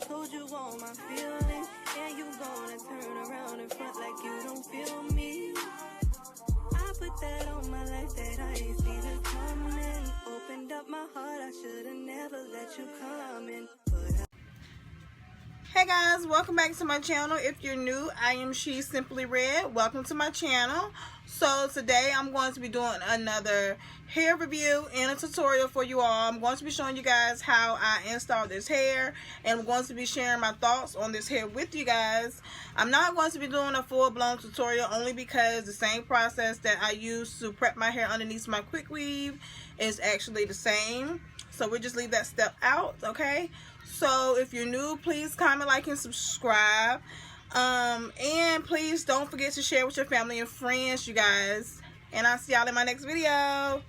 Told you all my feelings, and you gonna turn around in front like you don't feel me. I put that on my life that I ain't seen it coming. Opened up my heart, I should've never let you come in. Hey guys, welcome back to my channel. If you're new, I am She Simply Red. Welcome to my channel. So today I'm going to be doing another hair review and a tutorial for you all. I'm going to be showing you guys how I installed this hair, and I'm going to be sharing my thoughts on this hair with you guys. I'm not going to be doing a full-blown tutorial only because the same process that I use to prep my hair underneath my quick weave is actually the same. So we'll just leave that step out, okay? So if you're new, please comment, like, and subscribe. And please don't forget to share with your family and friends, you guys. And I'll see y'all in my next video.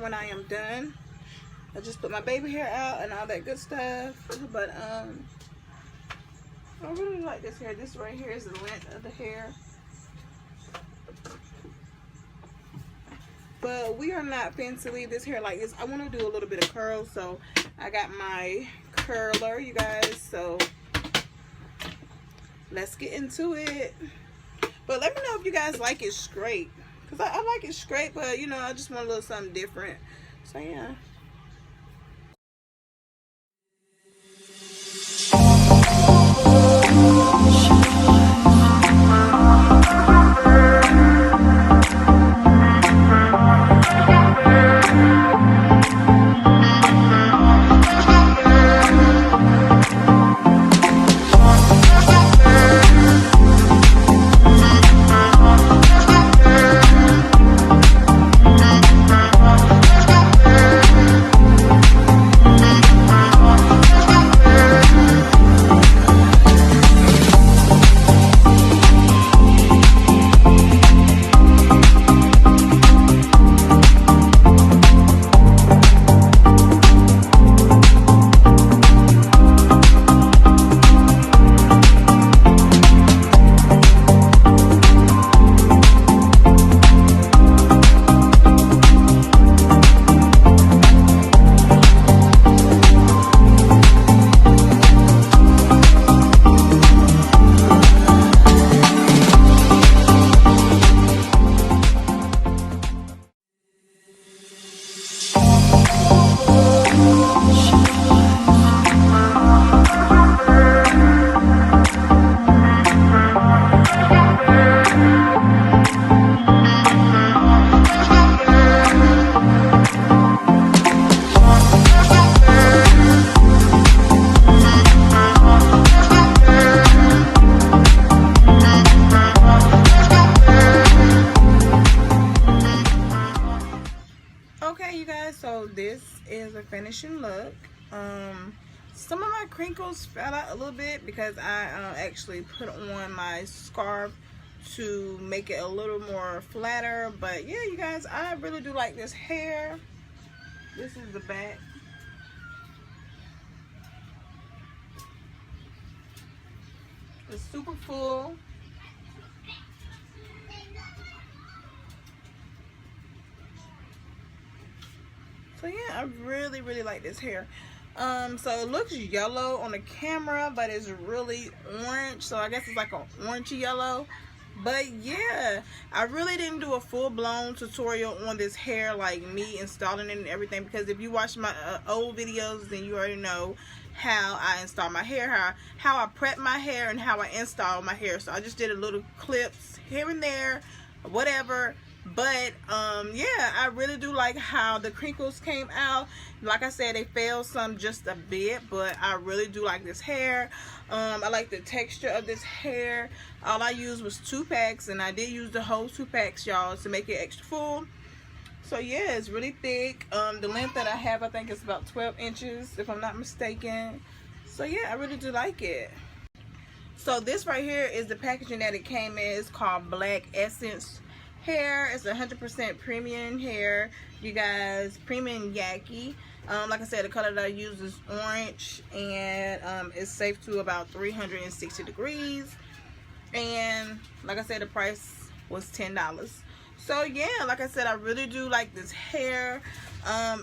When I am done, I just put my baby hair out and all that good stuff, but I really like this hair. This right here is the length of the hair, but we are not finna to leave this hair like this. I want to do a little bit of curls, so I got my curler, you guys. So let's get into it. But let me know if you guys like it straight, because I like it straight, but you know, I just want a little something different. So yeah. So this is a finishing look. Some of my crinkles fell out a little bit because I actually put on my scarf to make it a little more flatter. But yeah, you guys, I really do like this hair. This is the back. It's super full. So yeah, I really like this hair. So it looks yellow on the camera, but it's really orange. So I guess it's like an orangey yellow. But yeah, I really didn't do a full-blown tutorial on this hair, like me installing it and everything, because if you watch my old videos, then you already know how I install my hair, how I prep my hair, and how I install my hair. So I just did a little clips here and there, whatever. But yeah, I really do like how the crinkles came out. Like I said, they fell some just a bit, but I really do like this hair. I like the texture of this hair. All I used was 2 packs, and I did use the whole 2 packs, y'all, to make it extra full. So yeah, it's really thick. The length that I have, I think, is about 12 inches, if I'm not mistaken. So yeah, I really do like it. So this right here is the packaging that it came in. It's called Black Essence hair. It's 100% premium hair, you guys. Premium Yaki. Like I said, the color that I use is orange, and it's safe to about 360 degrees. And like I said, the price was $10. So yeah, like I said, I really do like this hair.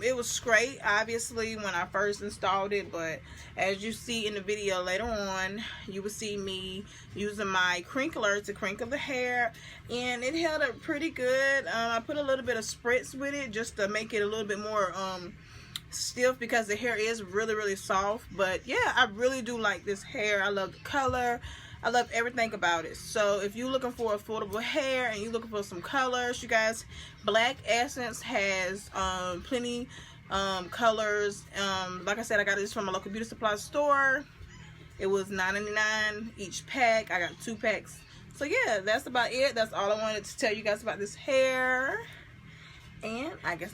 It was great, obviously, when I first installed it, but as you see in the video later on, you will see me using my crinkler to crinkle the hair, and it held up pretty good. I put a little bit of spritz with it just to make it a little bit more stiff, because the hair is really soft. But yeah, I really do like this hair. I love the color. I love everything about it. So if you're looking for affordable hair and you're looking for some colors, you guys, Black Essence has plenty colors. Like I said, I got this from a local beauty supply store. It was $9.99 each pack. I got 2 packs. So yeah, that's about it. That's all I wanted to tell you guys about this hair. And I guess